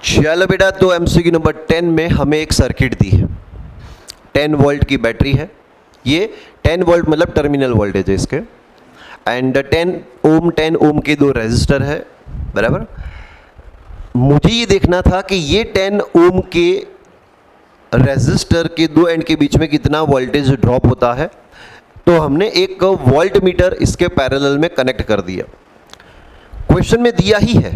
चलो बेटा, तो एमसीक्यू नंबर 10 में हमें एक सर्किट दी है। 10 वोल्ट की बैटरी है। ये 10 वोल्ट मतलब टर्मिनल वोल्टेज है इसके। एंड 10 ओम के दो रेजिस्टर है, बराबर। मुझे ये देखना था कि ये 10 ओम के रेजिस्टर के दो एंड के बीच में कितना वोल्टेज ड्रॉप होता है। तो हमने एक वोल्ट मीटर इसके पैरेलल में कनेक्ट कर दिया। क्वेश्चन में दिया ही है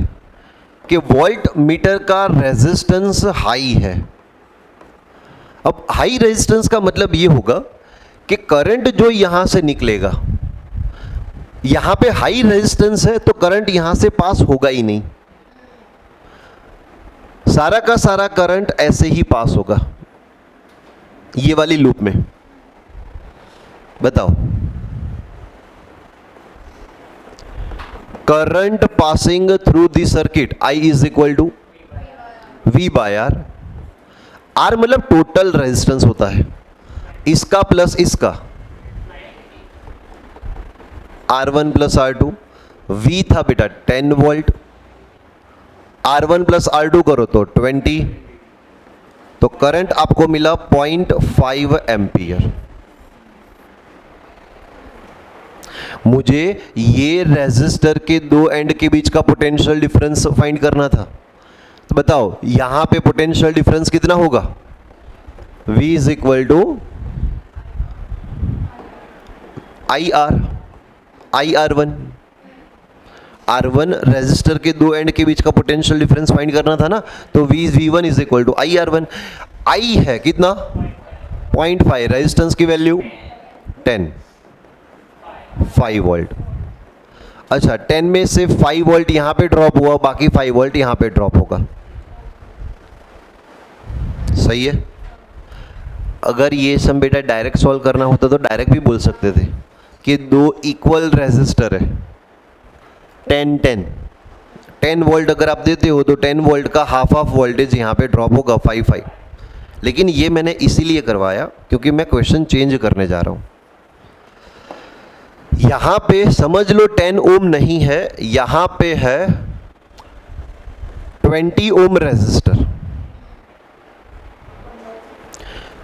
कि वोल्ट मीटर का रेजिस्टेंस हाई है। अब हाई रेजिस्टेंस का मतलब ये होगा कि करंट जो यहां से निकलेगा, यहां पे हाई रेजिस्टेंस है तो करंट यहां से पास होगा ही नहीं, सारा का सारा करंट ऐसे ही पास होगा ये वाली लूप में। बताओ, current passing through the circuit I is equal to V by R। R मतलब टोटल रेजिस्टेंस होता है, इसका प्लस इसका, R1 प्लस R2। V था बेटा 10 वोल्ट, R1 प्लस R2 करो तो 20, तो करंट आपको मिला 0.5 एम्पियर। मुझे ये रेजिस्टर के दो एंड के बीच का पोटेंशियल डिफरेंस फाइंड करना था। तो बताओ यहां पे पोटेंशियल डिफरेंस कितना होगा? V is equal to IR1। R1 resistor के दो एंड के बीच का पोटेंशियल डिफरेंस फाइंड करना था ना, तो V1 is equal to IR1। I है कितना? 0.5, रेजिस्टेंस की वैल्यू 10, 5 वोल्ट। अच्छा, 10 में से 5 वोल्ट यहां पे ड्रॉप हुआ, बाकी 5 वोल्ट यहां पे ड्रॉप होगा। सही है। अगर ये सम बेटा डायरेक्ट सॉल्व करना होता तो डायरेक्ट भी बोल सकते थे कि दो इक्वल रेजिस्टर है, 10 वोल्ट अगर आप देते हो तो 10 वोल्ट का हाफ वोल्टेज यहां पे ड्रॉप होगा 5। लेकिन ये मैंने इसीलिए करवाया क्योंकि मैं क्वेश्चन चेंज करने जा रहा हूं। यहां पे समझ लो 10 ओम नहीं है, यहां पे है 20 ओम रेजिस्टर।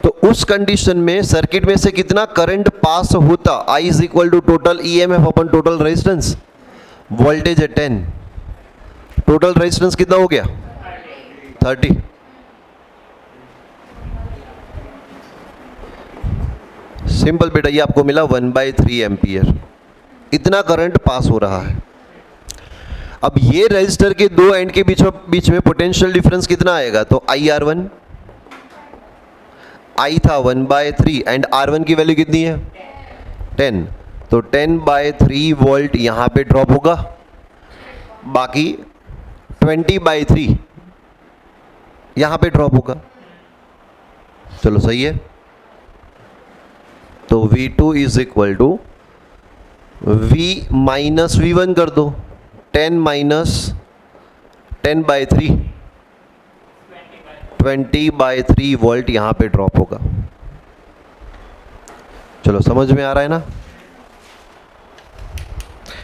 तो उस कंडीशन में सर्किट में से कितना करंट पास होता? I is equal to total EMF upon total resistance. Voltage है 10, टोटल रेजिस्टेंस कितना हो गया? 30। सिंपल बेटा, ये आपको मिला 1/3 एम्पियर। इतना करंट पास हो रहा है। अब ये रेजिस्टर के दो एंड के बीच में पोटेंशियल डिफरेंस कितना आएगा? तो IR1, I था 1/3 एंड R1 की वैल्यू कितनी है? 10, तो 10/3 वोल्ट यहां पे ड्रॉप होगा, बाकी 20/3 यहां पे ड्रॉप होगा। चलो सही है। तो V2 is equal to V minus V1 कर दो, 10 माइनस 10/3, 20/3 वोल्ट यहां पे ड्रॉप होगा। चलो समझ में आ रहा है ना?